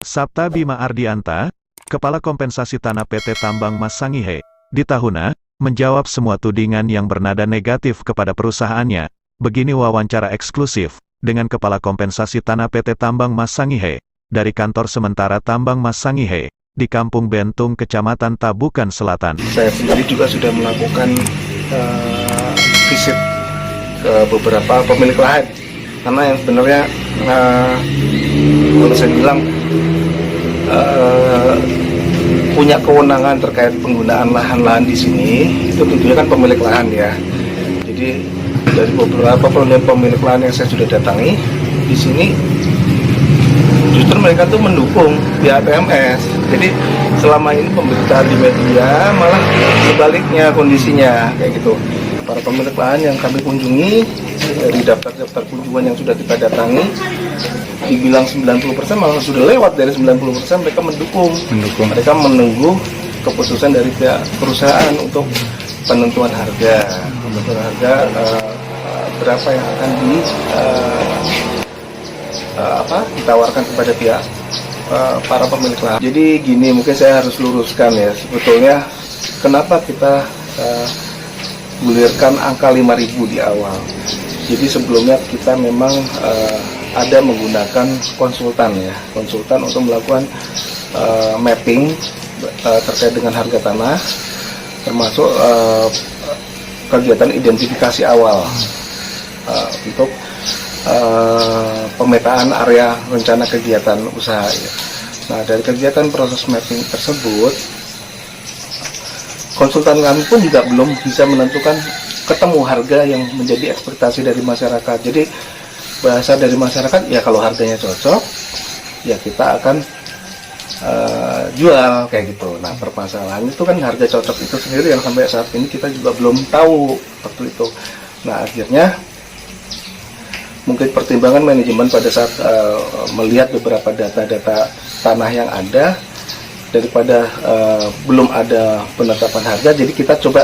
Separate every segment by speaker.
Speaker 1: Sabta Bima Ardianta, Kepala Kompensasi Tanah PT Tambang Mas Sangihe, di Tahuna, menjawab semua tudingan yang bernada negatif kepada perusahaannya. Begini wawancara eksklusif dengan Kepala Kompensasi Tanah PT Tambang Mas Sangihe, dari kantor sementara Tambang Mas Sangihe, di Kampung Bentung, Kecamatan Tabukan Selatan.
Speaker 2: Saya sendiri juga sudah melakukan visit ke beberapa pemilik lahan, karena yang sebenarnya kalau saya bilang punya kewenangan terkait penggunaan lahan-lahan di sini itu tentunya kan pemilik lahan ya. Jadi dari beberapa pemilik lahan yang saya sudah datangi di sini, justru mereka tuh mendukung pihak TMS. Jadi selama ini pemberitaan di media malah sebaliknya kondisinya kayak gitu. Para pemilik lahan yang kami kunjungi, dari daftar-daftar kunjungan yang sudah kita datangi, dibilang 90% malah sudah lewat dari 90%, mereka mendukung. Mereka menunggu keputusan dari pihak perusahaan untuk penentuan harga. Berapa yang akan ditawarkan kepada pihak para pemilik lahan. Jadi gini, mungkin saya harus luruskan ya, sebetulnya kenapa kita gulirkan angka 5.000 di awal. Jadi sebelumnya kita memang ada menggunakan konsultan untuk melakukan mapping terkait dengan harga tanah, termasuk kegiatan identifikasi awal untuk pemetaan area rencana kegiatan usaha. Nah, dari kegiatan proses mapping tersebut, konsultan kami pun juga belum bisa menentukan ketemu harga yang menjadi ekspektasi dari masyarakat. Jadi bahasa dari masyarakat, ya kalau harganya cocok, ya kita akan jual kayak gitu. Nah, permasalahan itu kan harga cocok itu sendiri yang sampai saat ini kita juga belum tahu waktu itu. Nah, akhirnya mungkin pertimbangan manajemen pada saat melihat beberapa data-data tanah yang ada, daripada belum ada penetapan harga, jadi kita coba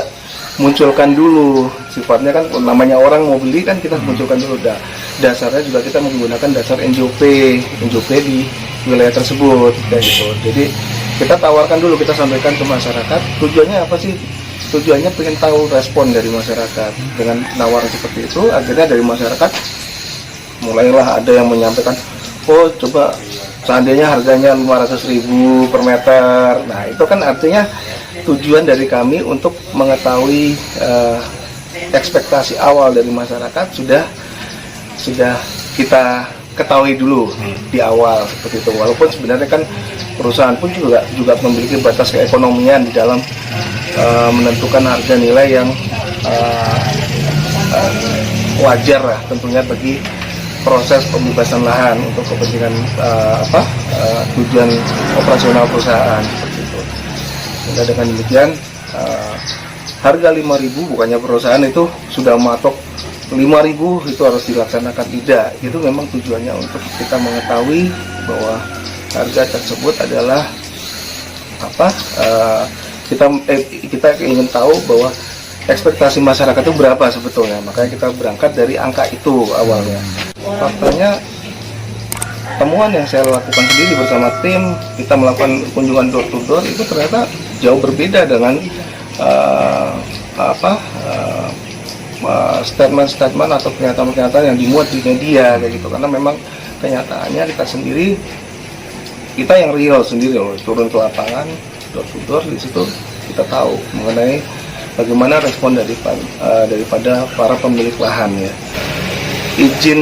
Speaker 2: munculkan dulu. Sifatnya kan namanya orang mau beli kan, kita munculkan dulu. Dasarnya juga kita menggunakan dasar NJOP di wilayah tersebut kayak gitu. Jadi kita tawarkan dulu, kita sampaikan ke masyarakat. Tujuannya apa sih? Tujuannya pengen tahu respon dari masyarakat. Dengan nawaran seperti itu, akhirnya dari masyarakat mulailah ada yang menyampaikan, oh coba seandainya harganya 500.000 per meter. Nah, itu kan artinya tujuan dari kami untuk mengetahui ekspektasi awal dari masyarakat sudah kita ketahui dulu di awal seperti itu. Walaupun sebenarnya kan perusahaan pun juga memiliki batas keekonomian di dalam menentukan harga nilai yang wajar lah tentunya bagi proses pembebasan lahan untuk kepentingan tujuan operasional perusahaan seperti itu. Sehingga dengan demikian harga 5.000 bukannya perusahaan itu sudah matok 5.000 itu harus dilaksanakan, tidak. Itu memang tujuannya untuk kita mengetahui bahwa harga tersebut adalah kita ingin tahu bahwa ekspektasi masyarakat itu berapa sebetulnya. Makanya kita berangkat dari angka itu awalnya. Faktanya, temuan yang saya lakukan sendiri bersama tim, kita melakukan kunjungan door to door, itu ternyata jauh berbeda dengan statement-statement atau pernyataan-pernyataan yang dimuat di media kayak gitu. Karena memang kenyataannya kita yang real sendiri loh, turun ke lapangan door to door, di situ kita tahu mengenai bagaimana respon daripada para pemilik lahan ya. Izin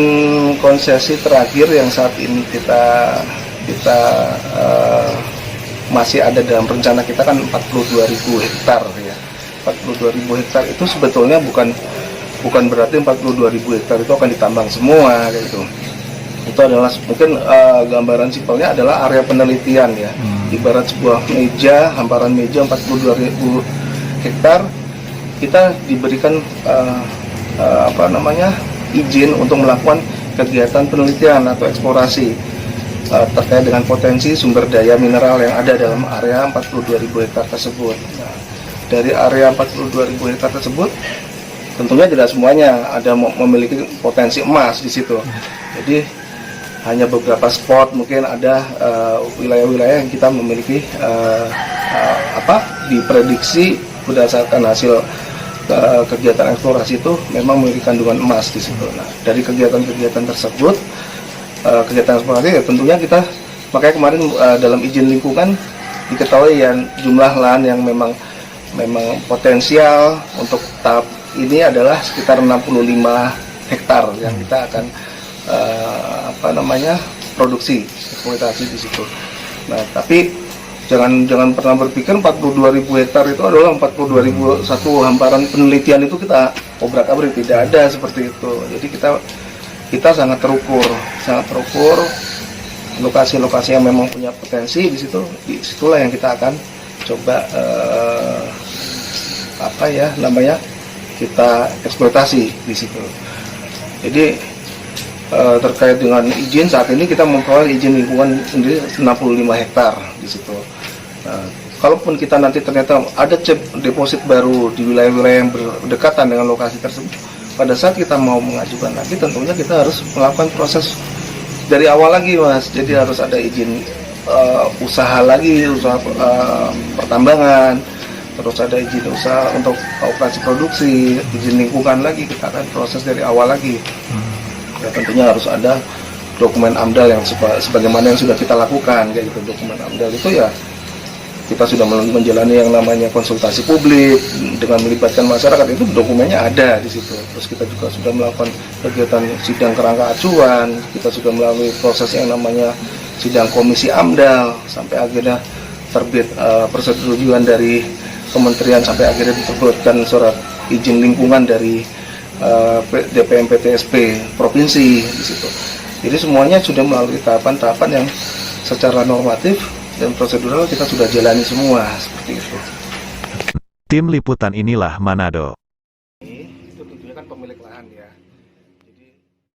Speaker 2: konsesi terakhir yang saat ini kita masih ada dalam rencana kita kan 42.000 hektar ya. 42.000 hektar itu sebetulnya bukan berarti 42.000 hektar itu akan ditambang semua kayak gitu. Itu adalah mungkin gambaran simpelnya adalah area penelitian ya. Ibarat sebuah meja, hamparan meja 42.000 hektar, kita diberikan izin untuk melakukan kegiatan penelitian atau eksplorasi terkait dengan potensi sumber daya mineral yang ada dalam area 42.000 hektar tersebut. Nah, dari area 42.000 hektar tersebut, tentunya tidak semuanya ada memiliki potensi emas di situ. Jadi hanya beberapa spot, mungkin ada wilayah-wilayah yang kita memiliki diprediksi berdasarkan hasil kegiatan eksplorasi itu memang memiliki kandungan emas di situ. Nah, dari kegiatan-kegiatan tersebut, kegiatan eksplorasi ya tentunya kita, makanya kemarin dalam izin lingkungan diketahui ya jumlah lahan yang memang potensial untuk tahap ini adalah sekitar 65 hektar yang kita akan produksi eksploitasi di situ. Nah, tapi jangan pernah berpikir 42.000 hektar itu adalah 42.000 satu hamparan penelitian itu kita obrak-abrik, tidak ada seperti itu. Jadi kita sangat terukur lokasi-lokasi yang memang punya potensi di situ, disitulah yang kita akan coba kita eksploitasi di situ. Jadi terkait dengan izin, saat ini kita memperoleh izin lingkungan sendiri 65 hektar di situ. Nah, kalaupun kita nanti ternyata ada deposit baru di wilayah-wilayah yang berdekatan dengan lokasi tersebut, pada saat kita mau mengajukan lagi, tentunya kita harus melakukan proses dari awal lagi, Mas. Jadi harus ada izin usaha lagi, usaha pertambangan, terus ada izin usaha untuk operasi produksi, izin lingkungan lagi, kita akan proses dari awal lagi. Ya, tentunya harus ada dokumen AMDAL yang sebagaimana yang sudah kita lakukan, kayak gitu. Dokumen AMDAL itu ya kita sudah menjalani yang namanya konsultasi publik dengan melibatkan masyarakat, itu dokumennya ada di situ. Terus kita juga sudah melakukan kegiatan sidang kerangka acuan, kita sudah melalui proses yang namanya sidang komisi AMDAL sampai akhirnya terbit persetujuan dari kementerian, sampai akhirnya diterbitkan surat izin lingkungan dari DPM PTSP provinsi di situ. Jadi semuanya sudah melalui tahapan-tahapan yang secara normatif dan prosedural kita sudah jalani semua seperti itu.
Speaker 1: Tim Liputan inilah Manado.
Speaker 2: Itu tentunya kan pemilik lahan ya.